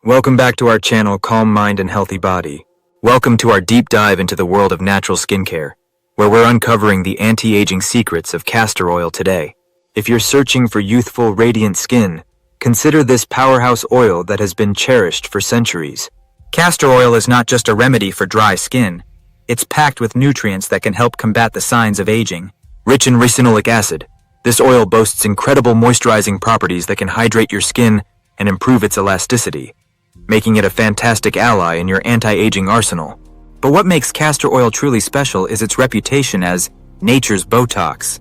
Welcome back to our channel, Calm Mind and Healthy Body. Welcome to our deep dive into the world of natural skincare, where we're uncovering the anti-aging secrets of castor oil today. If you're searching for youthful, radiant skin, consider this powerhouse oil that has been cherished for centuries. Castor oil is not just a remedy for dry skin. It's packed with nutrients that can help combat the signs of aging. Rich in ricinoleic acid, this oil boasts incredible moisturizing properties that can hydrate your skin and improve its elasticity, making it a fantastic ally in your anti-aging arsenal. But what makes castor oil truly special is its reputation as nature's Botox.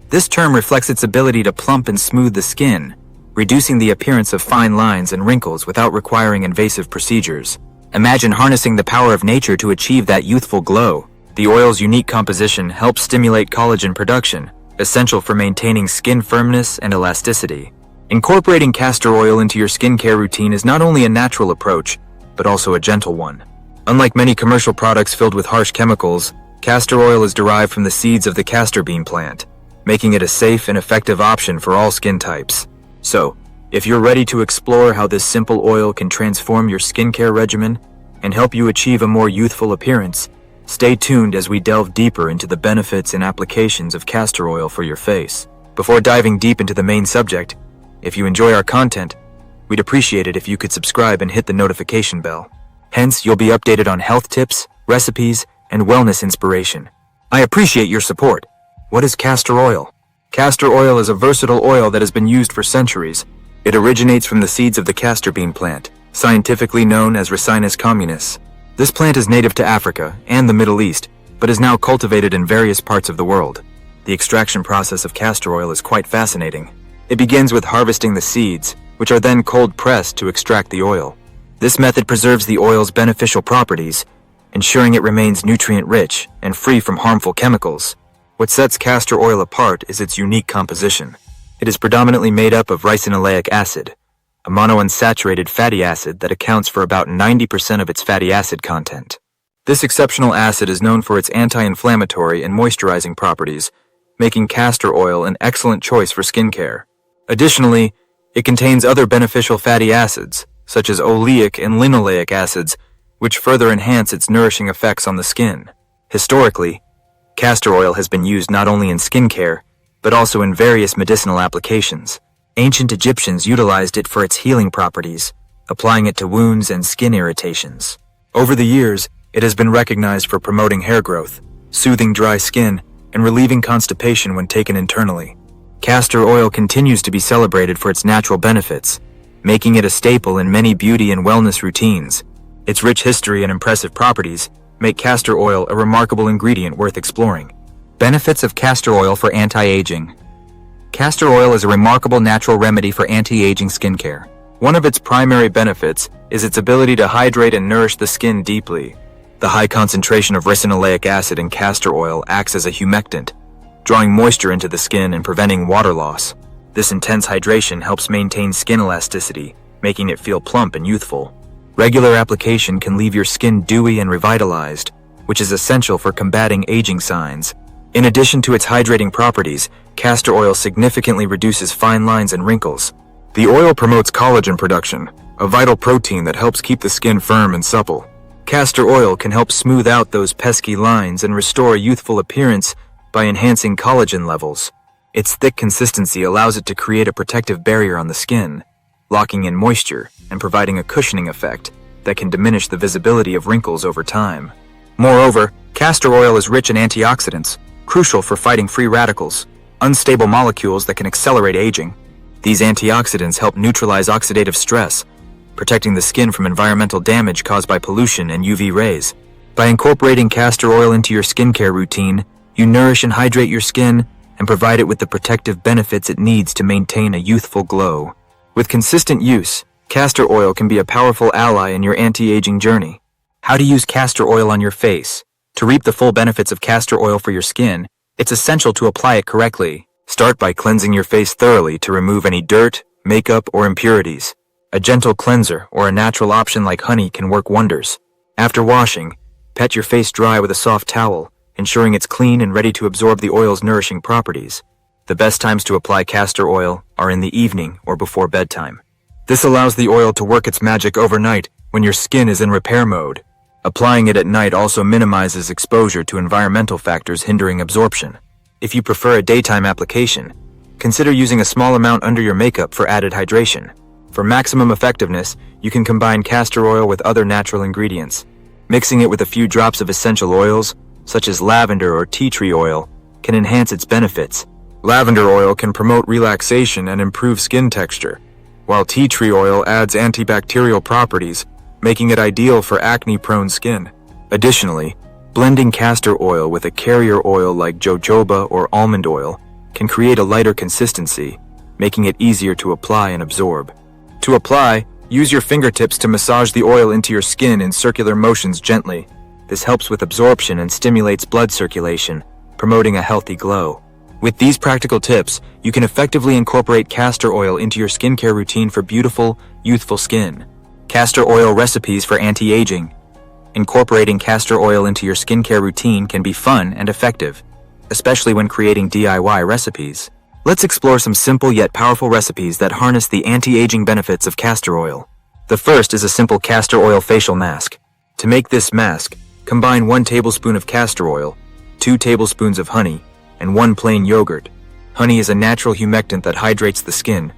This term reflects its ability to plump and smooth the skin, reducing the appearance of fine lines and wrinkles without requiring invasive procedures. Imagine harnessing the power of nature to achieve that youthful glow. The oil's unique composition helps stimulate collagen production, essential for maintaining skin firmness and elasticity. Incorporating castor oil into your skincare routine is not only a natural approach, but also a gentle one. Unlike many commercial products filled with harsh chemicals, castor oil is derived from the seeds of the castor bean plant, making it a safe and effective option for all skin types. So, if you're ready to explore how this simple oil can transform your skincare regimen and help you achieve a more youthful appearance, stay tuned as we delve deeper into the benefits and applications of castor oil for your face. Before diving deep into the main subject, if you enjoy our content, we'd appreciate it if you could subscribe and hit the notification bell. Hence, you'll be updated on health tips, recipes, and wellness inspiration. I appreciate your support. What is castor oil? Castor oil is a versatile oil that has been used for centuries. It originates from the seeds of the castor bean plant, scientifically known as Ricinus communis. This plant is native to Africa and the Middle East, but is now cultivated in various parts of the world. The extraction process of castor oil is quite fascinating. It begins with harvesting the seeds, which are then cold-pressed to extract the oil. This method preserves the oil's beneficial properties, ensuring it remains nutrient-rich and free from harmful chemicals. What sets castor oil apart is its unique composition. It is predominantly made up of ricinoleic acid, a monounsaturated fatty acid that accounts for about 90% of its fatty acid content. This exceptional acid is known for its anti-inflammatory and moisturizing properties, making castor oil an excellent choice for skincare. Additionally, it contains other beneficial fatty acids, such as oleic and linoleic acids, which further enhance its nourishing effects on the skin. Historically, castor oil has been used not only in skincare, but also in various medicinal applications. Ancient Egyptians utilized it for its healing properties, applying it to wounds and skin irritations. Over the years, it has been recognized for promoting hair growth, soothing dry skin, and relieving constipation when taken internally. Castor oil continues to be celebrated for its natural benefits, making it a staple in many beauty and wellness routines. Its rich history and impressive properties make castor oil a remarkable ingredient worth exploring. Benefits of castor oil for anti-aging. Castor oil is a remarkable natural remedy for anti-aging skincare. One of its primary benefits is its ability to hydrate and nourish the skin deeply. The high concentration of ricinoleic acid in castor oil acts as a humectant, drawing moisture into the skin and preventing water loss. This intense hydration helps maintain skin elasticity, making it feel plump and youthful. Regular application can leave your skin dewy and revitalized, which is essential for combating aging signs. In addition to its hydrating properties, castor oil significantly reduces fine lines and wrinkles. The oil promotes collagen production, a vital protein that helps keep the skin firm and supple. Castor oil can help smooth out those pesky lines and restore a youthful appearance by enhancing collagen levels. Its thick consistency allows it to create a protective barrier on the skin, locking in moisture and providing a cushioning effect that can diminish the visibility of wrinkles over time. Moreover, castor oil is rich in antioxidants, crucial for fighting free radicals, unstable molecules that can accelerate aging. These antioxidants help neutralize oxidative stress, protecting the skin from environmental damage caused by pollution and UV rays. By incorporating castor oil into your skincare routine, you nourish and hydrate your skin and provide it with the protective benefits it needs to maintain a youthful glow. With consistent use, castor oil can be a powerful ally in your anti-aging journey. How to use castor oil on your face. To reap the full benefits of castor oil for your skin, it's essential to apply it correctly. Start by cleansing your face thoroughly to remove any dirt, makeup, or impurities. A gentle cleanser or a natural option like honey can work wonders. After washing, pat your face dry with a soft towel, ensuring it's clean and ready to absorb the oil's nourishing properties. The best times to apply castor oil are in the evening or before bedtime. This allows the oil to work its magic overnight when your skin is in repair mode. Applying it at night also minimizes exposure to environmental factors hindering absorption. If you prefer a daytime application, consider using a small amount under your makeup for added hydration. For maximum effectiveness, you can combine castor oil with other natural ingredients. Mixing it with a few drops of essential oils, such as lavender or tea tree oil, can enhance its benefits. Lavender oil can promote relaxation and improve skin texture, while tea tree oil adds antibacterial properties, making it ideal for acne-prone skin. Additionally, blending castor oil with a carrier oil like jojoba or almond oil can create a lighter consistency, making it easier to apply and absorb. To apply, use your fingertips to massage the oil into your skin in circular motions gently. This helps with absorption and stimulates blood circulation, promoting a healthy glow. With these practical tips, you can effectively incorporate castor oil into your skincare routine for beautiful, youthful skin. Castor oil recipes for anti-aging. Incorporating castor oil into your skincare routine can be fun and effective, especially when creating DIY recipes. Let's explore some simple yet powerful recipes that harness the anti-aging benefits of castor oil. The first is a simple castor oil facial mask. To make this mask, combine 1 tablespoon of castor oil, 2 tablespoons of honey, and 1 plain yogurt. Honey is a natural humectant that hydrates the skin,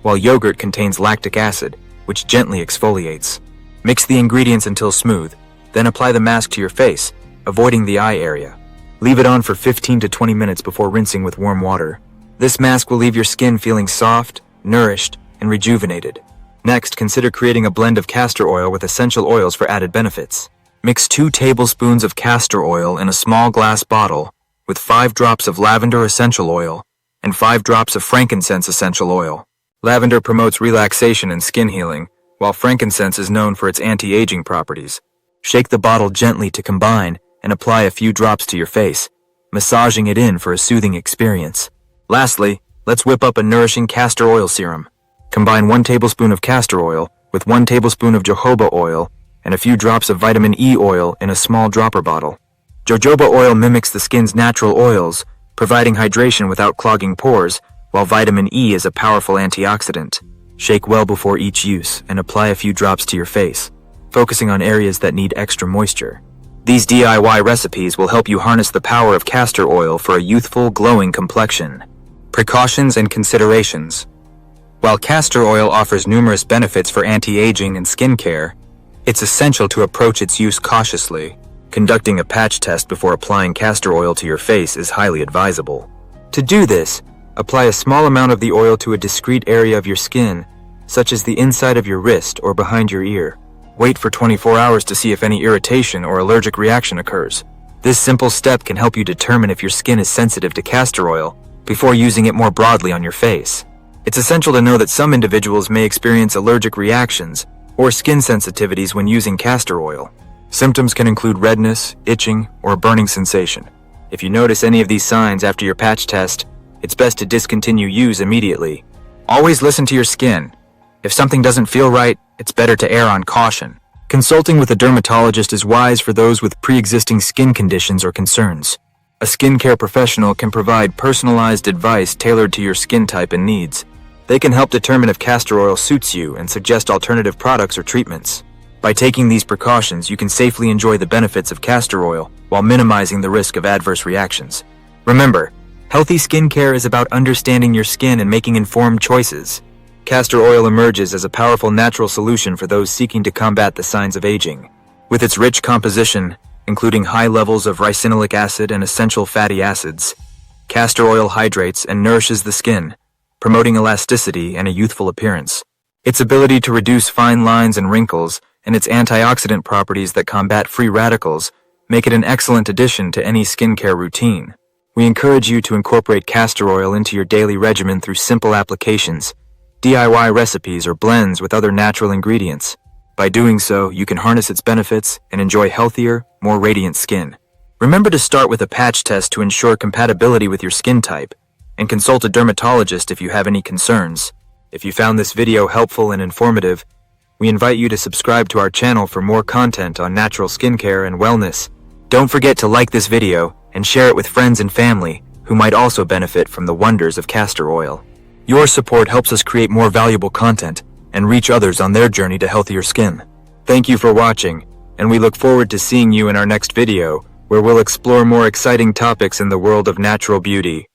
while yogurt contains lactic acid, which gently exfoliates. Mix the ingredients until smooth, then apply the mask to your face, avoiding the eye area. Leave it on for 15 to 20 minutes before rinsing with warm water. This mask will leave your skin feeling soft, nourished, and rejuvenated. Next, consider creating a blend of castor oil with essential oils for added benefits. Mix 2 tablespoons of castor oil in a small glass bottle with 5 drops of lavender essential oil and 5 drops of frankincense essential oil. Lavender promotes relaxation and skin healing, while frankincense is known for its anti-aging properties. Shake the bottle gently to combine and apply a few drops to your face, massaging it in for a soothing experience. Lastly, let's whip up a nourishing castor oil serum. Combine 1 tablespoon of castor oil with 1 tablespoon of jojoba oil and a few drops of vitamin E oil in a small dropper bottle. Jojoba oil mimics the skin's natural oils, providing hydration without clogging pores, while vitamin E is a powerful antioxidant. Shake well before each use and apply a few drops to your face, focusing on areas that need extra moisture. These DIY recipes will help you harness the power of castor oil for a youthful, glowing complexion. Precautions and considerations. While castor oil offers numerous benefits for anti-aging and skincare, it's essential to approach its use cautiously. Conducting a patch test before applying castor oil to your face is highly advisable. To do this, apply a small amount of the oil to a discrete area of your skin, such as the inside of your wrist or behind your ear. Wait for 24 hours to see if any irritation or allergic reaction occurs. This simple step can help you determine if your skin is sensitive to castor oil before using it more broadly on your face. It's essential to know that some individuals may experience allergic reactions or skin sensitivities when using castor oil. Symptoms can include redness, itching, or a burning sensation. If you notice any of these signs after your patch test, it's best to discontinue use immediately. Always listen to your skin. If something doesn't feel right, it's better to err on caution. Consulting with a dermatologist is wise for those with pre-existing skin conditions or concerns. A skincare professional can provide personalized advice tailored to your skin type and needs. They can help determine if castor oil suits you and suggest alternative products or treatments. By taking these precautions, you can safely enjoy the benefits of castor oil while minimizing the risk of adverse reactions. Remember, healthy skincare is about understanding your skin and making informed choices. Castor oil emerges as a powerful natural solution for those seeking to combat the signs of aging. With its rich composition, including high levels of ricinoleic acid and essential fatty acids, castor oil hydrates and nourishes the skin, promoting elasticity and a youthful appearance. Its ability to reduce fine lines and wrinkles and its antioxidant properties that combat free radicals make it an excellent addition to any skincare routine. We encourage you to incorporate castor oil into your daily regimen through simple applications, DIY recipes, or blends with other natural ingredients. By doing so, you can harness its benefits and enjoy healthier, more radiant skin. Remember to start with a patch test to ensure compatibility with your skin type, and consult a dermatologist if you have any concerns. If you found this video helpful and informative, we invite you to subscribe to our channel for more content on natural skincare and wellness. Don't forget to like this video and share it with friends and family who might also benefit from the wonders of castor oil. Your support helps us create more valuable content, and reach others on their journey to healthier skin. Thank you for watching, and we look forward to seeing you in our next video, where we'll explore more exciting topics in the world of natural beauty.